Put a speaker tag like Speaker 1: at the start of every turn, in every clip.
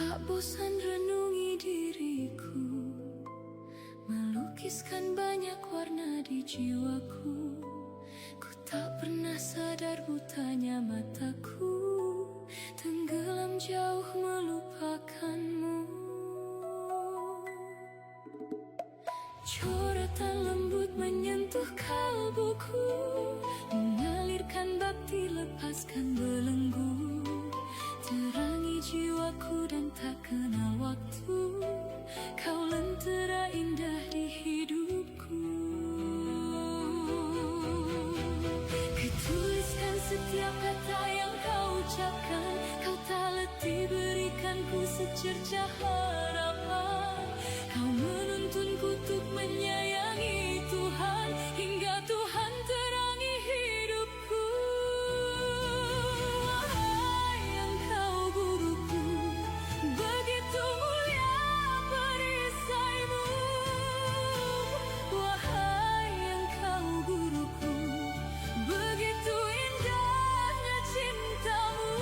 Speaker 1: Tak bosan renungi diriku, melukiskan banyak warna di jiwaku. Ku tak pernah sadar butanya mataku, tenggelam jauh melupakanmu. Coretan lembut menyentuh kalbuku, mengalirkan bakti lepaskan belenggu. Terangi jiwaku dan tak kenal waktu, kau lentera indah di hidupku. Kutuliskan setiap kata yang kau ucapkan, kau tak letih berikanku secercah harapan. Kau menuntunku untuk menyayangi Tuhan, hingga Tuhan terangi hidupku. Wahai Engkau guruku, begitu mulia perisaimu. Wahai Engkau guruku, begitu indahnya cintamu.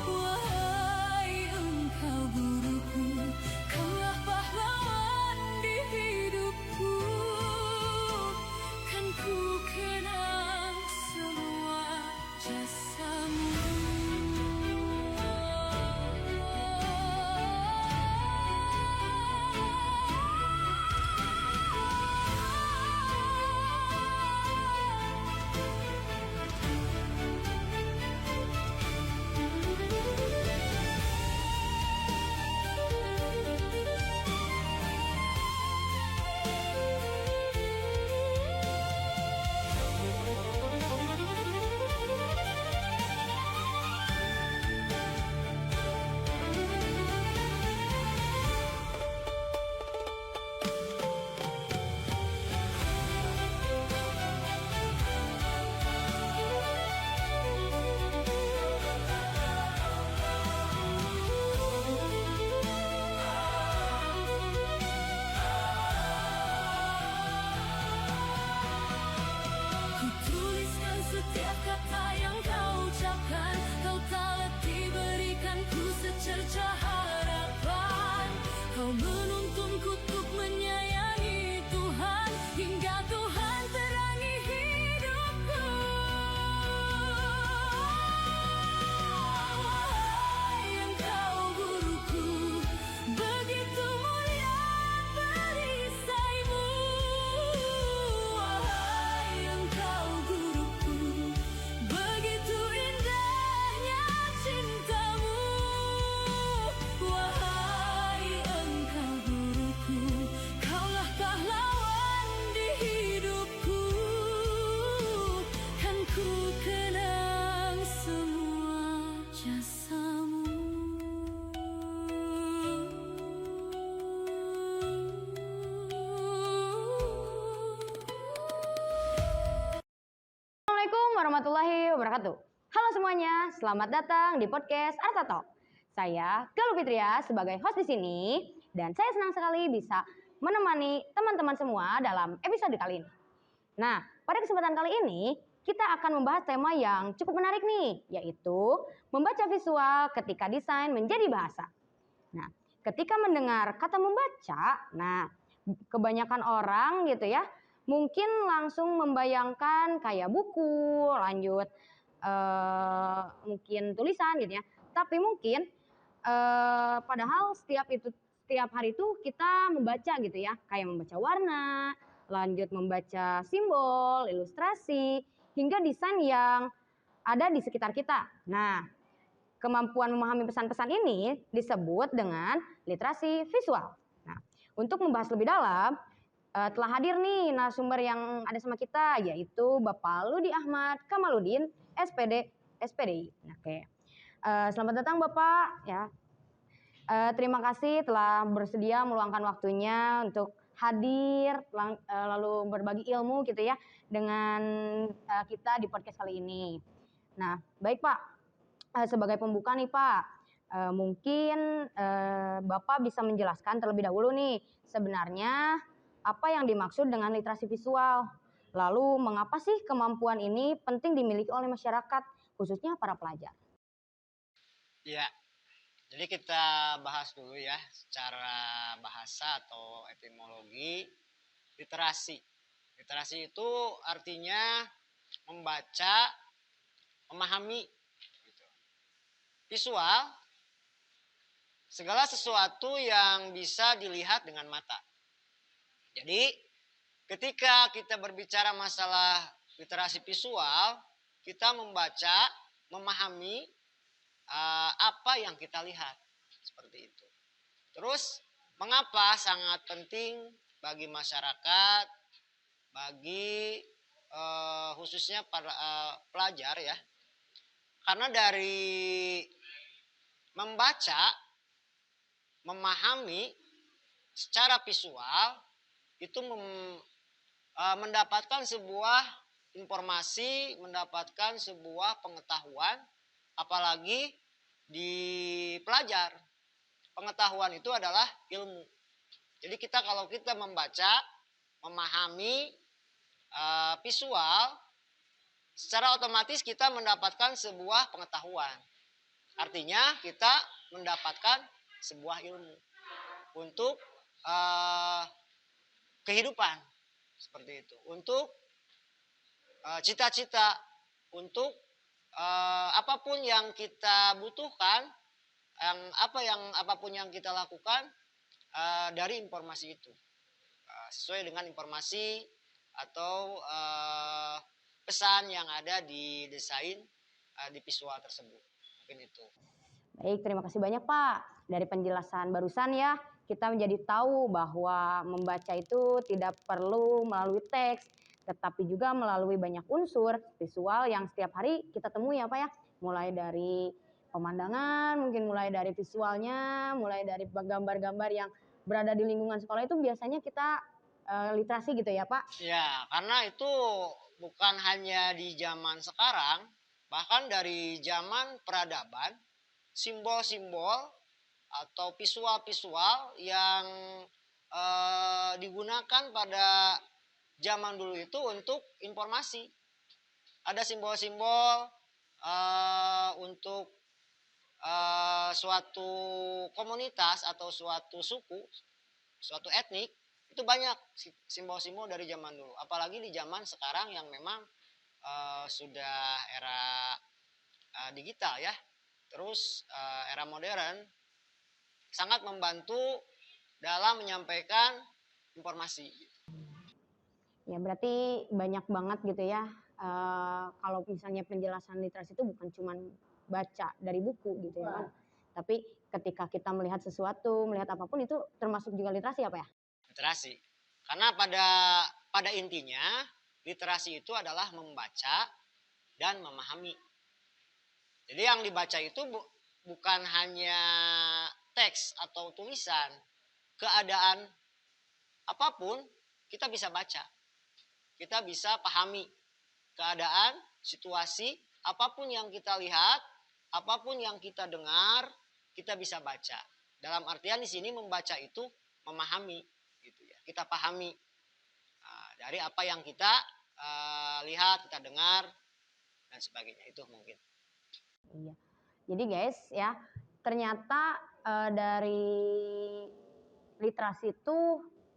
Speaker 1: Wahai Engkau guruku, kaulah pahlawan di hidupku. Kan ku kenang semua jasamu. Kutuliskan setiap kata yang kau ucapkan, kau tak letih berikanku secercah harapan. Kau menuntunku untuk menyayangi Tuhan, hingga Tuhan terangi hidupku. Wahai Engkau guruku, begitu mulia perisaimu. Wahai Engkau guruku, begitu indahnya cintamu. Wahai Engkau guruku, kaulah pahlawan di hidupku. Kan ku kenang semua jasamu.
Speaker 2: Assalamualaikum warahmatullahi wabarakatuh. Halo semuanya, selamat datang di podcast Arta Talk. Saya Galuh Fitria sebagai host di sini, dan saya senang sekali bisa menemani teman-teman semua dalam episode kali ini. Nah, pada kesempatan kali ini kita akan membahas tema yang cukup menarik nih, yaitu membaca visual ketika desain menjadi bahasa. Nah, ketika mendengar kata membaca, nah kebanyakan orang gitu ya, mungkin langsung membayangkan kayak buku, lanjut mungkin tulisan gitu ya. Tapi mungkin padahal setiap hari itu kita membaca gitu ya, kayak membaca warna, lanjut membaca simbol, ilustrasi, hingga desain yang ada di sekitar kita. Nah, kemampuan memahami pesan-pesan ini disebut dengan literasi visual. Nah, untuk membahas lebih dalam, telah hadir nih narasumber yang ada sama kita, yaitu Bapak Ludi Ahmad Kamaludin, SPD, SPDI. Oke. Selamat datang Bapak. Ya. Terima kasih telah bersedia meluangkan waktunya untuk hadir, lalu berbagi ilmu gitu ya dengan kita di podcast kali ini. Nah, baik Pak. Sebagai pembuka nih Pak, mungkin Bapak bisa menjelaskan terlebih dahulu nih sebenarnya apa yang dimaksud dengan literasi visual. Lalu mengapa sih kemampuan ini penting dimiliki oleh masyarakat, khususnya para pelajar?
Speaker 3: Ya, Jadi kita bahas dulu ya secara bahasa atau etimologi literasi. Literasi itu artinya membaca, memahami gitu. Visual, segala sesuatu yang bisa dilihat dengan mata. Jadi ketika kita berbicara masalah literasi visual, kita membaca, memahami apa yang kita lihat. Seperti itu. Terus mengapa sangat penting bagi masyarakat, bagi khususnya para pelajar ya. Karena dari membaca, memahami secara visual itu mendapatkan sebuah informasi, mendapatkan sebuah pengetahuan, apalagi di pelajar. Pengetahuan itu adalah ilmu. Jadi kalau kita membaca, memahami visual, secara otomatis kita mendapatkan sebuah pengetahuan. Artinya kita mendapatkan sebuah ilmu untuk kehidupan. Seperti itu. Untuk cita-cita, untuk apapun yang kita butuhkan, apapun yang kita lakukan dari informasi itu. Sesuai dengan informasi atau pesan yang ada di desain di visual tersebut. Mungkin itu.
Speaker 2: Baik, terima kasih banyak Pak. Dari penjelasan barusan ya, kita menjadi tahu bahwa membaca itu tidak perlu melalui teks, tetapi juga melalui banyak unsur visual yang setiap hari kita temui ya Pak ya. Mulai dari pemandangan, mungkin mulai dari visualnya, mulai dari gambar-gambar yang berada di lingkungan sekolah itu biasanya kita literasi gitu ya Pak?
Speaker 3: Ya, karena itu bukan hanya di zaman sekarang, bahkan dari zaman peradaban, simbol-simbol atau visual-visual yang digunakan pada zaman dulu itu untuk informasi. Ada simbol-simbol untuk suatu komunitas atau suatu suku, suatu etnik, itu banyak simbol-simbol dari zaman dulu. Apalagi di zaman sekarang yang memang sudah era digital ya. Terus era modern sangat membantu dalam menyampaikan informasi.
Speaker 2: Ya berarti banyak banget gitu ya. Kalau misalnya penjelasan literasi itu bukan cuma baca dari buku gitu ya kan. Tapi ketika kita melihat sesuatu, melihat apapun itu termasuk juga literasi apa ya?
Speaker 3: Literasi. Karena pada intinya literasi itu adalah membaca dan memahami. Jadi yang dibaca itu bukan hanya teks atau tulisan. Keadaan apapun kita bisa baca. Kita bisa pahami keadaan, situasi, apapun yang kita lihat, apapun yang kita dengar, kita bisa baca. Dalam artian di sini membaca itu memahami, gitu ya. Kita pahami dari apa yang kita lihat, kita dengar dan sebagainya. Itu mungkin.
Speaker 2: Iya. Jadi guys ya, ternyata dari literasi itu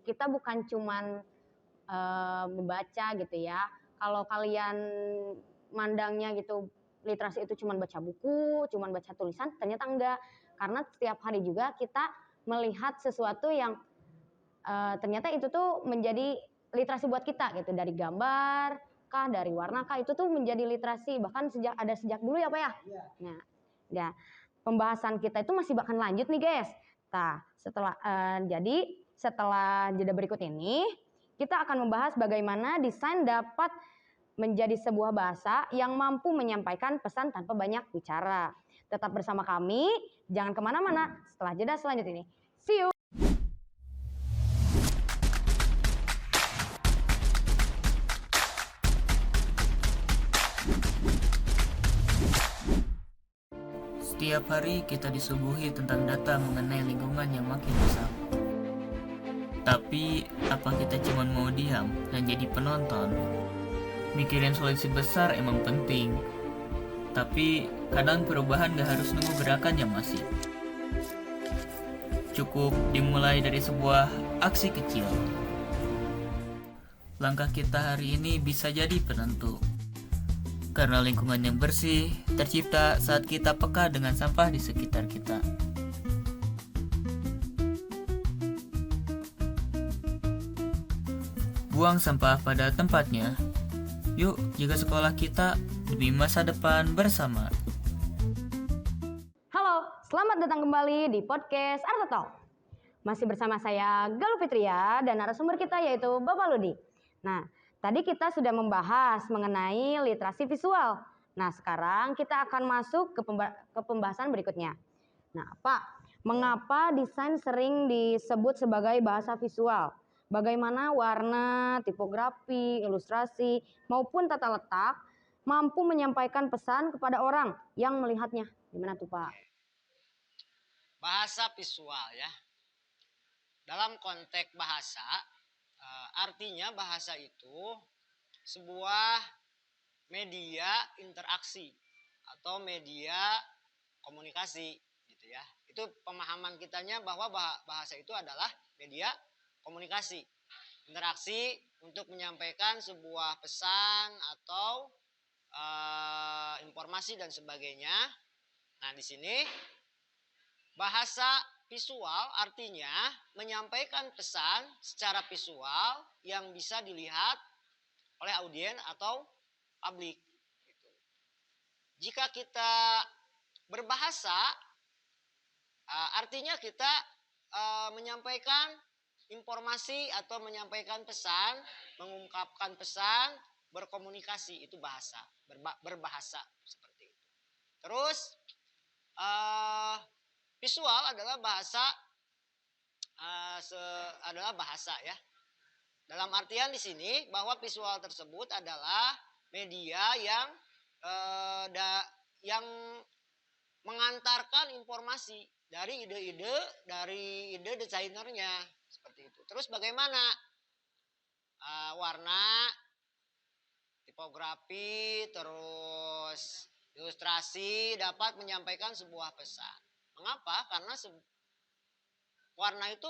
Speaker 2: kita bukan cuman membaca gitu ya. Kalau kalian mandangnya gitu literasi itu cuman baca buku, cuman baca tulisan, ternyata enggak. Karena setiap hari juga kita melihat sesuatu yang ternyata itu tuh menjadi literasi buat kita gitu, dari gambar kah, dari warna kah, itu tuh menjadi literasi, bahkan sejak dulu ya Pak ya. Nah, ya pembahasan kita itu masih bahkan lanjut nih guys. Nah, setelah jeda berikut ini kita akan membahas bagaimana desain dapat menjadi sebuah bahasa yang mampu menyampaikan pesan tanpa banyak bicara. Tetap bersama kami, jangan kemana-mana setelah jeda selanjutnya ini. See you!
Speaker 4: Setiap hari kita disuguhi tentang data mengenai lingkungan yang makin besar. Tapi, apa kita cuma mau diam dan jadi penonton? Mikirin solusi besar emang penting. Tapi, kadang perubahan gak harus nunggu gerakan yang masif. Cukup dimulai dari sebuah aksi kecil. Langkah kita hari ini bisa jadi penentu. Karena lingkungan yang bersih tercipta saat kita peka dengan sampah di sekitar kita. Buang sampah pada tempatnya. Yuk jaga sekolah kita demi masa depan bersama.
Speaker 2: Halo, selamat datang kembali di podcast Arta Talk. Masih bersama saya Galuh Fitria dan narasumber kita yaitu Bapak Ludi. Nah, tadi kita sudah membahas mengenai literasi visual. Nah, sekarang kita akan masuk ke pembahasan berikutnya. Nah, Pak, mengapa desain sering disebut sebagai bahasa visual? Bagaimana warna, tipografi, ilustrasi, maupun tata letak mampu menyampaikan pesan kepada orang yang melihatnya? Gimana tuh, Pak?
Speaker 3: Bahasa visual ya. Dalam konteks bahasa, artinya bahasa itu sebuah media interaksi atau media komunikasi gitu ya. Itu pemahaman kitanya bahwa bahasa itu adalah media komunikasi, interaksi untuk menyampaikan sebuah pesan atau informasi dan sebagainya. Nah, di sini bahasa visual artinya menyampaikan pesan secara visual yang bisa dilihat oleh audiens atau publik. Jika kita berbahasa, artinya kita menyampaikan informasi atau menyampaikan pesan, mengungkapkan pesan, berkomunikasi, itu bahasa, berbahasa seperti itu. Terus visual adalah bahasa ya. Dalam artian di sini bahwa visual tersebut adalah media yang mengantarkan informasi dari ide desainernya seperti itu. Terus bagaimana warna, tipografi, terus ilustrasi dapat menyampaikan sebuah pesan. Mengapa? Karena warna itu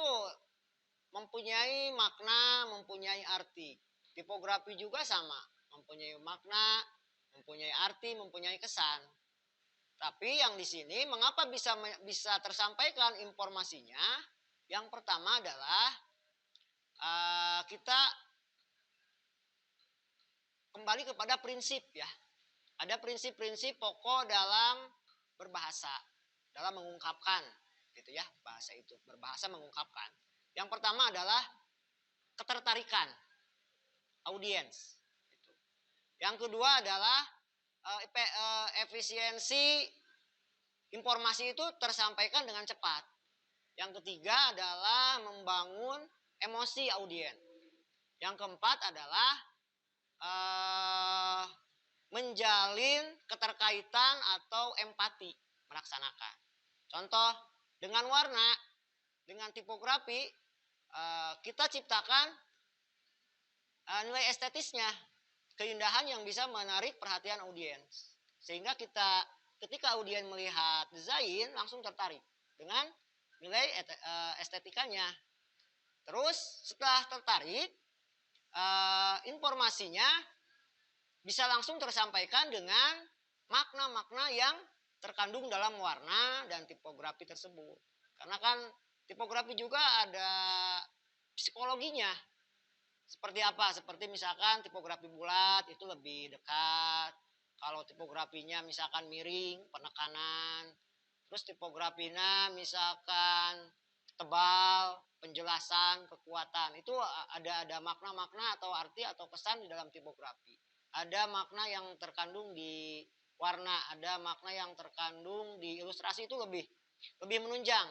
Speaker 3: mempunyai makna, mempunyai arti. Tipografi juga sama, mempunyai makna, mempunyai arti, mempunyai kesan. Tapi yang di sini mengapa bisa tersampaikan informasinya? Yang pertama adalah kita kembali kepada prinsip ya. Ada prinsip-prinsip pokok dalam berbahasa, dalam mengungkapkan gitu ya, bahasa itu berbahasa mengungkapkan. Yang pertama adalah ketertarikan audiens gitu. Yang kedua adalah efisiensi informasi itu tersampaikan dengan cepat. Yang ketiga adalah membangun emosi audiens. Yang keempat adalah menjalin keterkaitan atau empati melaksanakan. Contoh, dengan warna, dengan tipografi, kita ciptakan nilai estetisnya, keindahan yang bisa menarik perhatian audiens. Sehingga ketika audiens melihat desain, langsung tertarik dengan nilai estetikanya. Terus setelah tertarik, informasinya bisa langsung tersampaikan dengan makna-makna yang terkandung dalam warna dan tipografi tersebut. Karena kan tipografi juga ada psikologinya. Seperti apa? Seperti misalkan tipografi bulat itu lebih dekat. Kalau tipografinya misalkan miring, penekanan. Terus tipografinya misalkan tebal, penjelasan, kekuatan. Itu ada makna-makna atau arti atau kesan di dalam tipografi. Ada makna yang terkandung di warna, ada makna yang terkandung di ilustrasi, itu lebih menunjang.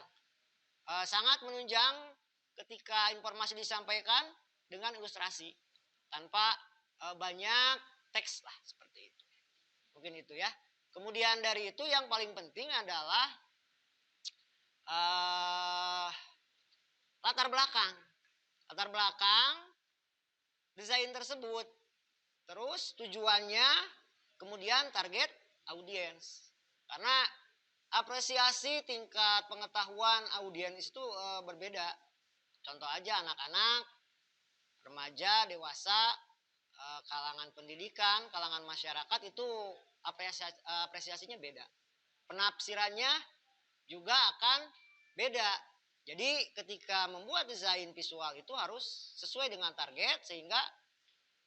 Speaker 3: Sangat menunjang ketika informasi disampaikan dengan ilustrasi tanpa banyak teks lah, seperti itu. Mungkin itu ya. Kemudian dari itu yang paling penting adalah latar belakang desain tersebut. Terus tujuannya, kemudian target audiens. Karena apresiasi tingkat pengetahuan audiens itu berbeda. Contoh aja anak-anak, remaja, dewasa, kalangan pendidikan, kalangan masyarakat itu apresiasinya beda. Penafsirannya juga akan beda. Jadi ketika membuat desain visual itu harus sesuai dengan target sehingga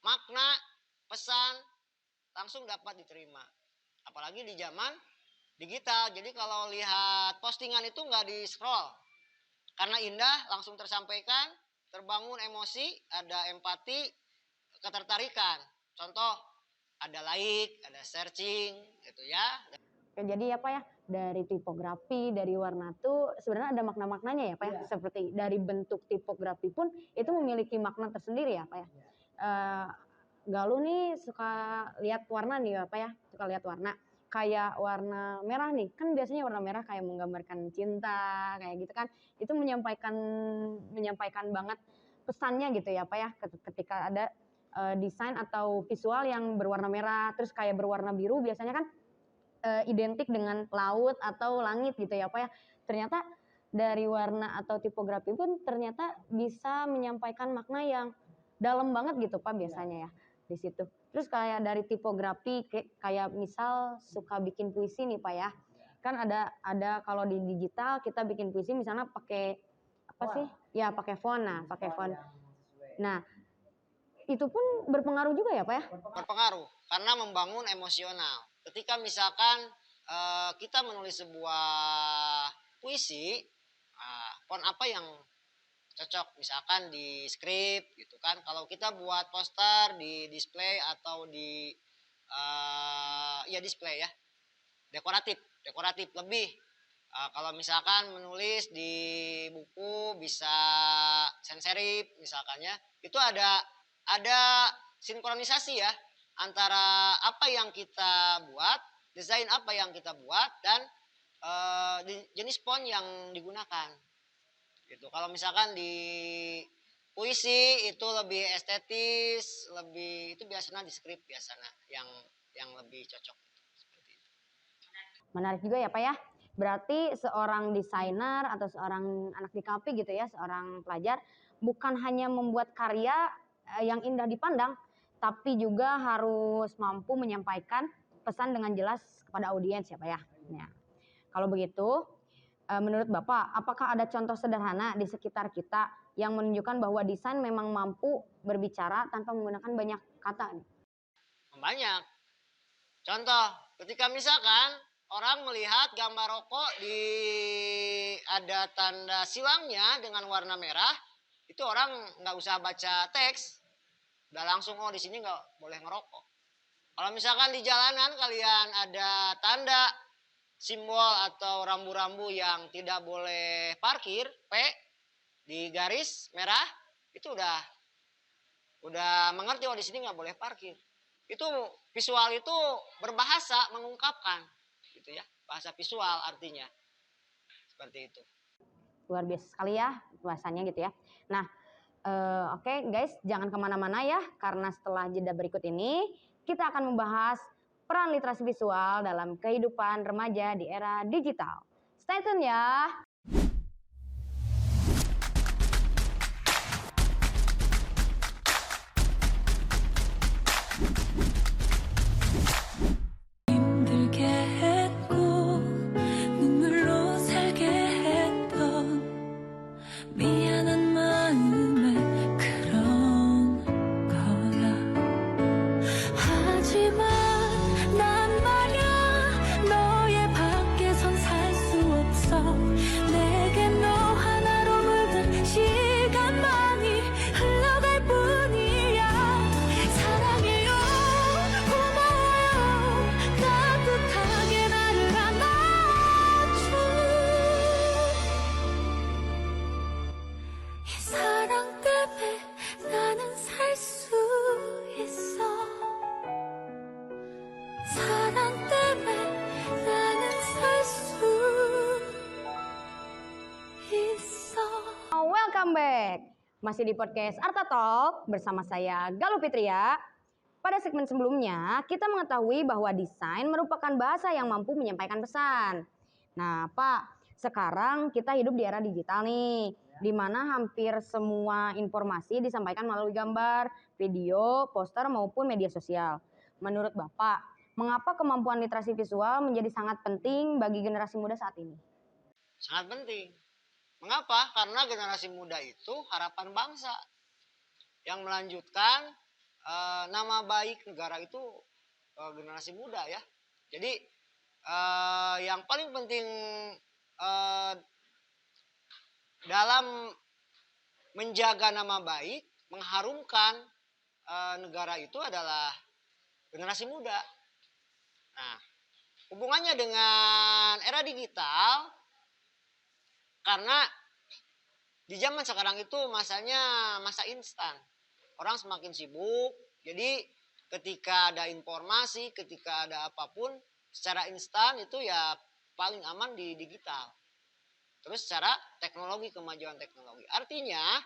Speaker 3: makna, pesan langsung dapat diterima. Apalagi di zaman digital. Jadi kalau lihat postingan itu nggak di scroll. Karena indah langsung tersampaikan, terbangun emosi, ada empati, ketertarikan. Contoh ada like, ada searching gitu ya.
Speaker 2: Jadi apa ya, dari tipografi, dari warna tuh sebenarnya ada makna-maknanya ya Pak ya. Seperti dari bentuk tipografi pun itu memiliki makna tersendiri ya Pak ya. Galuh nih suka lihat warna nih ya Pak ya, suka lihat warna. Kayak warna merah nih, kan biasanya warna merah kayak menggambarkan cinta, kayak gitu kan. Itu menyampaikan banget pesannya gitu ya Pak ya, ketika ada desain atau visual yang berwarna merah, terus kayak berwarna biru biasanya kan identik dengan laut atau langit gitu ya Pak ya. Ternyata dari warna atau tipografi pun ternyata bisa menyampaikan makna yang dalam banget gitu Pak biasanya ya di situ. Terus kayak dari tipografi kayak misal suka bikin puisi nih Pak ya. Kan ada kalau di digital kita bikin puisi misalnya pakai apa sih? Ya pakai font. Nah, pakai font. Nah, itu pun berpengaruh juga ya Pak ya?
Speaker 3: Berpengaruh karena membangun emosional. Ketika misalkan kita menulis sebuah puisi, font apa yang cocok misalkan di skrip gitu kan. Kalau kita buat poster di display atau di display ya, dekoratif lebih. Kalau misalkan menulis di buku bisa sans serif misalkan ya, itu ada sinkronisasi ya antara apa yang kita buat, desain apa yang kita buat dan jenis font yang digunakan. Gitu. Kalau misalkan di puisi itu lebih estetis, lebih itu biasanya di skrip biasanya yang lebih cocok. Seperti itu.
Speaker 2: Menarik juga ya Pak ya. Berarti seorang desainer atau seorang anak di DKP gitu ya, seorang pelajar bukan hanya membuat karya yang indah dipandang, tapi juga harus mampu menyampaikan pesan dengan jelas kepada audiens ya Pak ya. Ya. Kalau begitu, menurut Bapak, apakah ada contoh sederhana di sekitar kita yang menunjukkan bahwa desain memang mampu berbicara tanpa menggunakan banyak kata?
Speaker 3: Banyak. Contoh, ketika misalkan orang melihat gambar rokok ada tanda silangnya dengan warna merah, itu orang nggak usah baca teks, udah langsung di sini nggak boleh ngerokok. Kalau misalkan di jalanan kalian ada tanda simbol atau rambu-rambu yang tidak boleh parkir, P di garis merah, itu udah mengerti di sini nggak boleh parkir. Itu visual itu berbahasa mengungkapkan gitu ya, bahasa visual artinya seperti itu.
Speaker 2: Luar biasa sekali ya bahasanya gitu ya. Nah, oke guys, jangan kemana-mana ya, karena setelah jeda berikut ini kita akan membahas peran literasi visual dalam kehidupan remaja di era digital. Stay tune ya.
Speaker 1: 힘들게 했고 눈물로 살게 했던 미안한 마음에 그런 거야. 하지만 난 말야 너의 밖에선 살 수 없어. 내게 너 하나로 물든 시간만이 흘러갈 뿐이야. 사랑해요, 고마워요, 따뜻하게 나를 안아줘. 이 사랑 때문에 나는 살 수 있어. 사랑 때문에 나는 살 수 있어.
Speaker 2: Welcome back. Masih di podcast Arta Talk bersama saya Galuh Fitria. Pada segmen sebelumnya, kita mengetahui bahwa desain merupakan bahasa yang mampu menyampaikan pesan. Nah, Pak, sekarang kita hidup di era digital nih, di mana hampir semua informasi disampaikan melalui gambar, video, poster maupun media sosial. Menurut Bapak, mengapa kemampuan literasi visual menjadi sangat penting bagi generasi muda saat ini?
Speaker 3: Sangat penting. Mengapa? Karena generasi muda itu harapan bangsa yang melanjutkan nama baik negara itu generasi muda ya. Jadi yang paling penting eh, dalam menjaga nama baik, mengharumkan negara itu adalah generasi muda. Nah, hubungannya dengan era digital karena di zaman sekarang itu masanya masa instan. Orang semakin sibuk, jadi ketika ada informasi, ketika ada apapun secara instan itu ya paling aman di digital. Terus secara teknologi, kemajuan teknologi. Artinya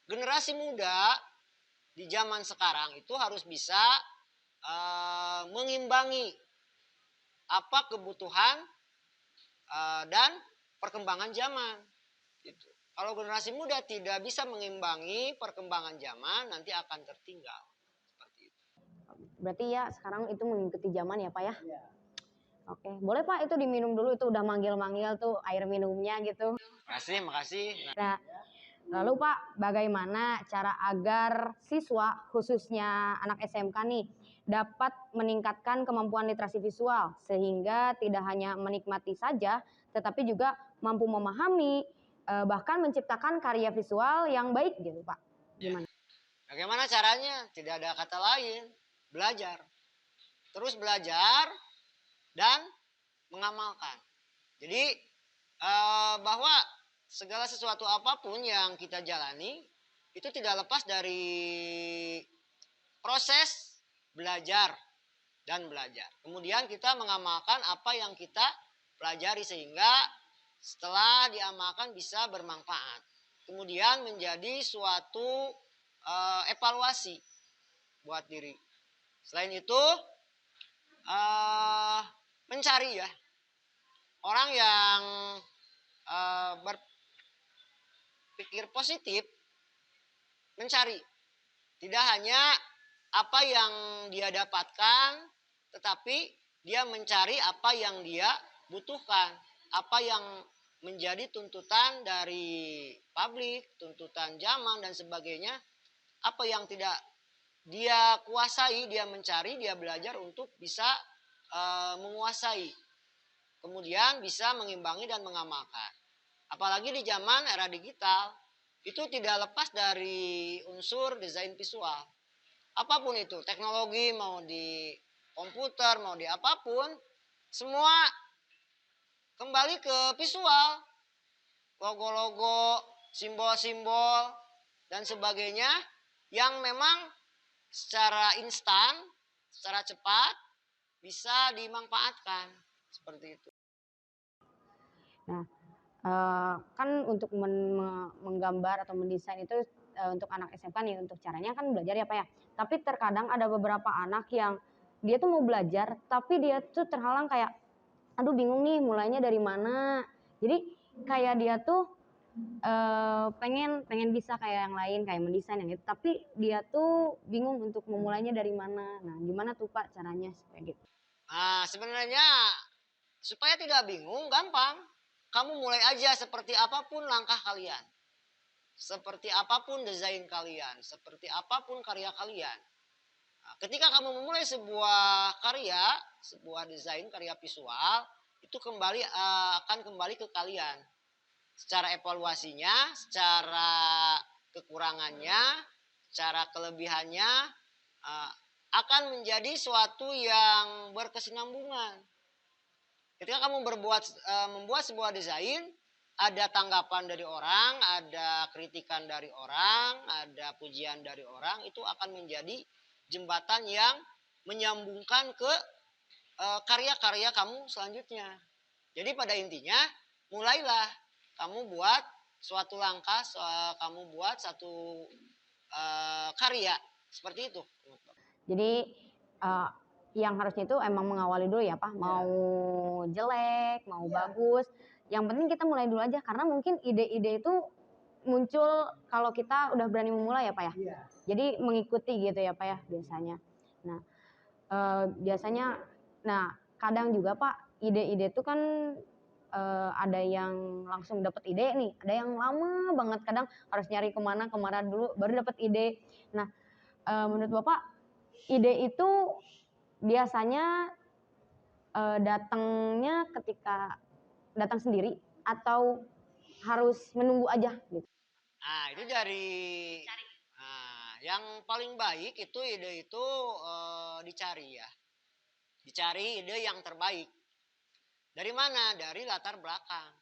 Speaker 3: generasi muda di zaman sekarang itu harus bisa mengimbangi apa kebutuhan dan perkembangan zaman. Gitu. Kalau generasi muda tidak bisa mengimbangi perkembangan zaman, nanti akan tertinggal. Seperti itu.
Speaker 2: Berarti ya sekarang itu mengikuti zaman ya Pak ya? Oke, boleh Pak itu diminum dulu, itu udah manggil-manggil tuh air minumnya gitu.
Speaker 3: Makasih.
Speaker 2: Nah, lalu Pak, bagaimana cara agar siswa khususnya anak SMK nih dapat meningkatkan kemampuan literasi visual sehingga tidak hanya menikmati saja tetapi juga mampu memahami bahkan menciptakan karya visual yang baik gitu Pak. Gimana?
Speaker 3: Bagaimana caranya? Tidak ada kata lain. Belajar. Terus belajar dan mengamalkan. Jadi bahwa segala sesuatu apapun yang kita jalani itu tidak lepas dari proses belajar dan belajar. Kemudian kita mengamalkan apa yang kita pelajari sehingga setelah diamalkan bisa bermanfaat. Kemudian menjadi suatu evaluasi buat diri. Selain itu mencari ya orang yang berpikir positif, mencari tidak hanya apa yang dia dapatkan, tetapi dia mencari apa yang dia butuhkan, apa yang menjadi tuntutan dari publik, tuntutan zaman dan sebagainya, apa yang tidak dia kuasai, dia mencari, dia belajar untuk bisa menguasai. Kemudian bisa mengimbangi dan mengamalkan. Apalagi di zaman era digital, itu tidak lepas dari unsur desain visual. Apapun itu, teknologi mau di komputer, mau di apapun, semua kembali ke visual. Logo-logo, simbol-simbol, dan sebagainya yang memang secara instan, secara cepat bisa dimanfaatkan. Seperti itu.
Speaker 2: Nah, kan untuk menggambar atau mendesain itu untuk anak SMK nih, untuk caranya kan belajar ya Pak ya. Tapi terkadang ada beberapa anak yang dia tuh mau belajar, tapi dia tuh terhalang kayak, aduh bingung nih mulainya dari mana. Jadi kayak dia tuh pengen bisa kayak yang lain, kayak mendesain yang itu, tapi dia tuh bingung untuk memulainya dari mana. Nah, gimana tuh Pak caranya supaya gitu?
Speaker 3: Nah, sebenarnya supaya tidak bingung, gampang. Kamu mulai aja seperti apapun langkah kalian. Seperti apapun desain kalian. Seperti apapun karya kalian. Nah, ketika kamu memulai sebuah karya, sebuah desain, karya visual, itu akan kembali ke kalian. Secara evaluasinya, secara kekurangannya, secara kelebihannya, akan menjadi suatu yang berkesinambungan. Ketika kamu membuat sebuah desain, ada tanggapan dari orang, ada kritikan dari orang, ada pujian dari orang, itu akan menjadi jembatan yang menyambungkan ke karya-karya kamu selanjutnya. Jadi pada intinya, mulailah kamu buat suatu langkah, kamu buat satu karya seperti itu.
Speaker 2: Jadi yang harusnya itu emang mengawali dulu ya Pak, mau jelek, mau bagus, yang penting kita mulai dulu aja karena mungkin ide-ide itu muncul kalau kita udah berani memulai ya Pak ya. Jadi mengikuti gitu ya Pak ya biasanya. Nah, biasanya kadang juga Pak ide-ide itu kan ada yang langsung dapat ide nih, ada yang lama banget kadang harus nyari kemana dulu baru dapat ide. Nah, menurut Bapak ide itu biasanya datangnya ketika datang sendiri atau harus menunggu aja gitu?
Speaker 3: Nah, itu dari yang paling baik itu ide itu dicari ya. Dicari ide yang terbaik. Dari mana? Dari latar belakang.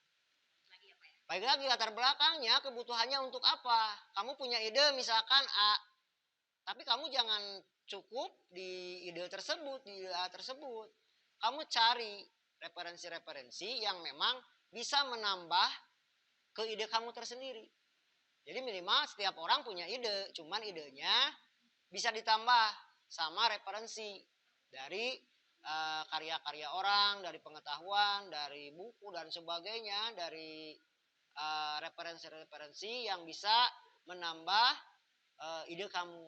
Speaker 3: Baik lagi latar belakangnya kebutuhannya untuk apa? Kamu punya ide misalkan A, tapi kamu jangan cukup di ide tersebut, di ide A tersebut. Kamu cari referensi-referensi yang memang bisa menambah ke ide kamu tersendiri. Jadi minimal setiap orang punya ide, cuman idenya bisa ditambah sama referensi dari karya-karya orang, dari pengetahuan, dari buku dan sebagainya, dari referensi-referensi yang bisa menambah ide kamu,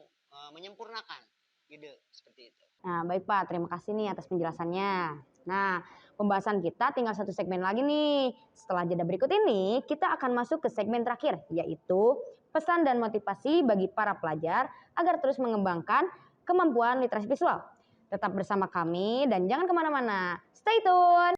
Speaker 3: menyempurnakan ide seperti itu.
Speaker 2: Nah, baik Pak, terima kasih nih atas penjelasannya. Nah, pembahasan kita tinggal satu segmen lagi nih. Setelah jeda berikut ini, kita akan masuk ke segmen terakhir, yaitu pesan dan motivasi bagi para pelajar agar terus mengembangkan kemampuan literasi visual. Tetap bersama kami dan jangan kemana-mana. Stay tune!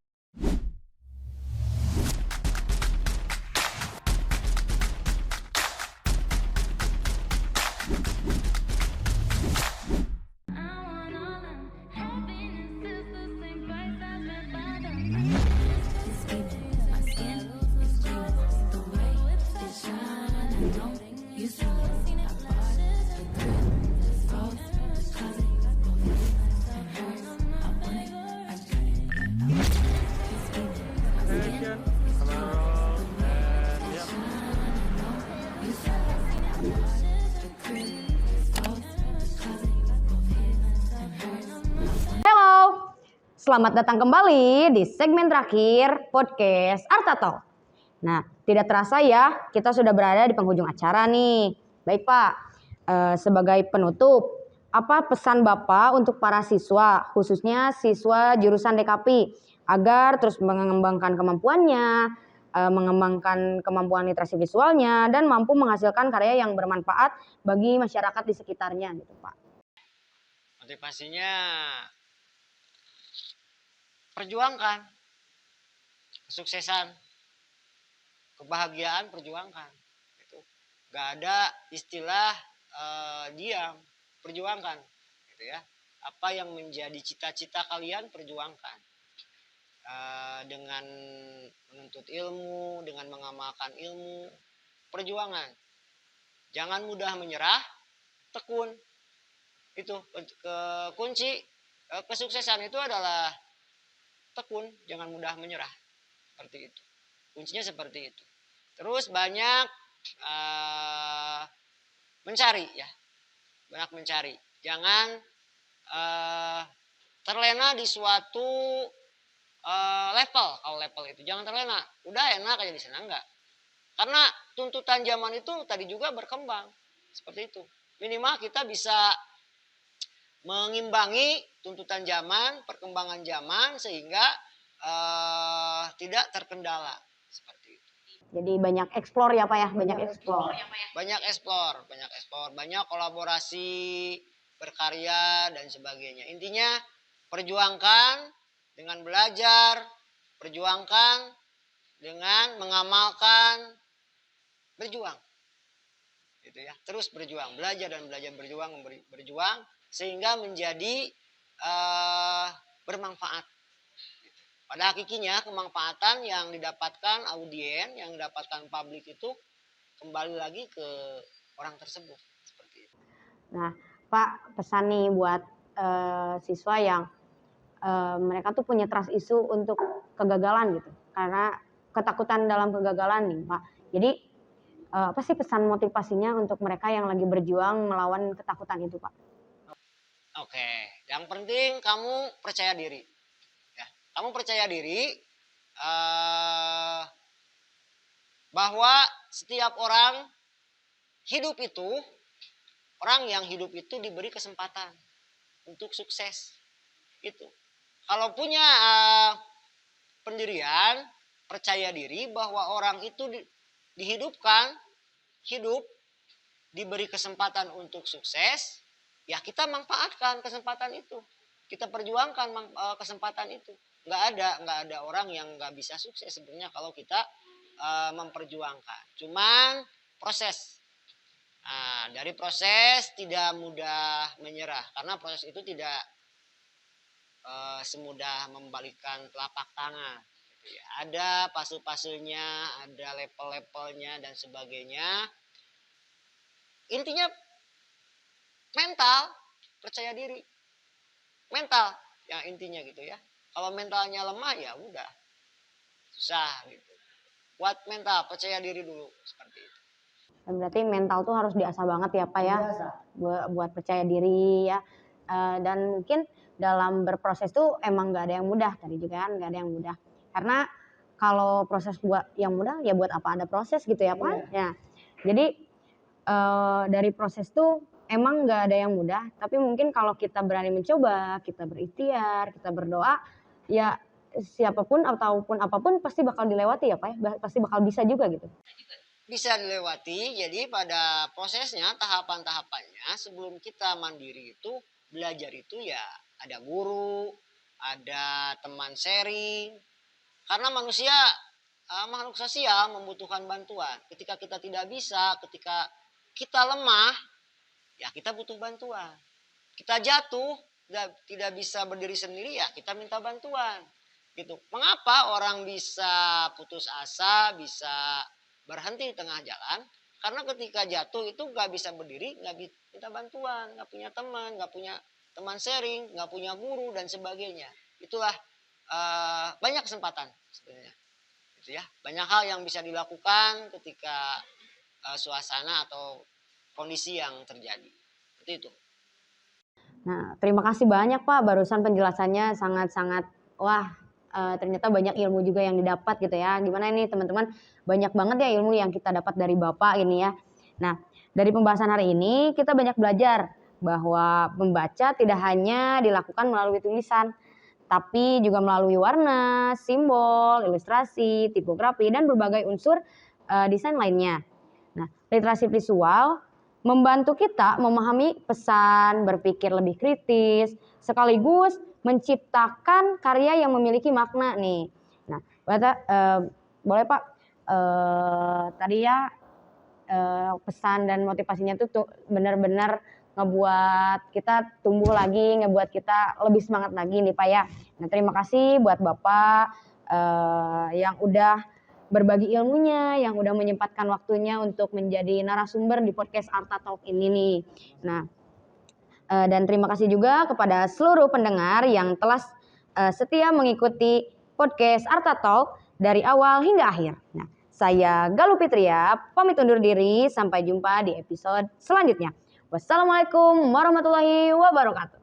Speaker 2: Selamat datang kembali di segmen terakhir podcast Artato. Nah, tidak terasa ya, kita sudah berada di penghujung acara nih. Baik Pak, sebagai penutup, apa pesan Bapak untuk para siswa, khususnya siswa jurusan DKP, agar terus mengembangkan kemampuannya, mengembangkan kemampuan literasi visualnya, dan mampu menghasilkan karya yang bermanfaat bagi masyarakat di sekitarnya gitu Pak?
Speaker 3: Motivasinya perjuangkan kesuksesan, kebahagiaan, perjuangkan. Itu nggak ada istilah diam, perjuangkan, gitu ya. Apa yang menjadi cita-cita kalian perjuangkan dengan menuntut ilmu, dengan mengamalkan ilmu, perjuangan. Jangan mudah menyerah, tekun. Itu kunci kesuksesan itu adalah tekun, jangan mudah menyerah. Seperti itu. Kuncinya seperti itu. Terus banyak mencari ya. Banyak mencari. Jangan terlena di suatu level. Kalau level itu jangan terlena. Udah enak aja di sana, enggak. Karena tuntutan zaman itu tadi juga berkembang. Seperti itu. Minimal kita bisa mengimbangi tuntutan zaman, perkembangan zaman sehingga tidak terkendala seperti itu.
Speaker 2: Jadi banyak eksplor ya Pak ya, banyak eksplor.
Speaker 3: Banyak kolaborasi, berkarya dan sebagainya. Intinya perjuangkan dengan belajar, perjuangkan dengan mengamalkan, berjuang. Gitu ya. Terus berjuang, belajar dan belajar, berjuang sehingga menjadi bermanfaat. Pada hakikinya kemanfaatan yang didapatkan audien, yang didapatkan publik itu kembali lagi ke orang tersebut. Seperti itu.
Speaker 2: Nah Pak, pesan nih buat siswa yang mereka tuh punya trust issue untuk kegagalan gitu. Karena ketakutan dalam kegagalan nih Pak. Jadi apa sih pesan motivasinya untuk mereka yang lagi berjuang melawan ketakutan itu Pak?
Speaker 3: Oke, Yang penting kamu percaya diri. Ya, kamu percaya diri bahwa setiap orang yang hidup itu diberi kesempatan untuk sukses. Itu. Kalau punya pendirian, percaya diri bahwa orang itu dihidupkan, hidup, diberi kesempatan untuk sukses, ya kita manfaatkan kesempatan itu. Kita perjuangkan kesempatan itu. Nggak ada orang yang nggak bisa sukses sebenarnya kalau kita memperjuangkan. Cuman proses. Nah, dari proses tidak mudah menyerah karena proses itu tidak semudah membalikkan telapak tangan. Ada fase-fasenya, ada level-levelnya dan sebagainya. Intinya mental, percaya diri. Mental yang intinya gitu ya. Kalau mentalnya lemah ya udah susah gitu. Buat mental, percaya diri dulu seperti itu.
Speaker 2: Berarti mental tuh harus diasah banget ya Pak ya, buat percaya diri ya. Dan mungkin dalam berproses tuh emang nggak ada yang mudah, tadi juga kan nggak ada yang mudah. Karena kalau proses buat yang mudah ya buat apa ada proses gitu ya Pak. Ya, jadi dari proses tuh emang nggak ada yang mudah, tapi mungkin kalau kita berani mencoba, kita berikhtiar, kita berdoa, ya siapapun ataupun apapun pasti bakal dilewati ya Pak ya, pasti bakal bisa juga gitu.
Speaker 3: Bisa dilewati, jadi pada prosesnya, tahapan-tahapannya sebelum kita mandiri itu, belajar itu ya ada guru, ada teman sharing. Karena manusia makhluk sosial membutuhkan bantuan. Ketika kita tidak bisa, ketika kita lemah, ya kita butuh bantuan. Kita jatuh, tidak bisa berdiri sendiri, ya kita minta bantuan. Gitu. Mengapa orang bisa putus asa, bisa berhenti di tengah jalan? Karena ketika jatuh itu nggak bisa berdiri, nggak minta bantuan, nggak punya teman sharing, nggak punya guru dan sebagainya. Itulah banyak kesempatan sebenarnya. Gitu ya. Banyak hal yang bisa dilakukan ketika suasana atau kondisi yang terjadi. Seperti itu.
Speaker 2: Nah, terima kasih banyak Pak, barusan penjelasannya sangat-sangat ternyata banyak ilmu juga yang didapat gitu ya. Gimana ini teman-teman, banyak banget ya ilmu yang kita dapat dari Bapak ini ya. Nah, dari pembahasan hari ini kita banyak belajar bahwa membaca tidak hanya dilakukan melalui tulisan, tapi juga melalui warna, simbol, ilustrasi, tipografi, dan berbagai unsur desain lainnya. Nah, literasi visual membantu kita memahami pesan, berpikir lebih kritis, sekaligus menciptakan karya yang memiliki makna nih. Nah, boleh Pak, tadi ya pesan dan motivasinya tuh benar-benar ngebuat kita tumbuh lagi, ngebuat kita lebih semangat lagi nih Pak ya. Nah, terima kasih buat Bapak yang udah berbagi ilmunya, yang udah menyempatkan waktunya untuk menjadi narasumber di podcast Arta Talk ini nih. Nah, dan terima kasih juga kepada seluruh pendengar yang telah setia mengikuti podcast Arta Talk dari awal hingga akhir. Nah, saya Galuh Fitria, pamit undur diri. Sampai jumpa di episode selanjutnya. Wassalamualaikum warahmatullahi wabarakatuh.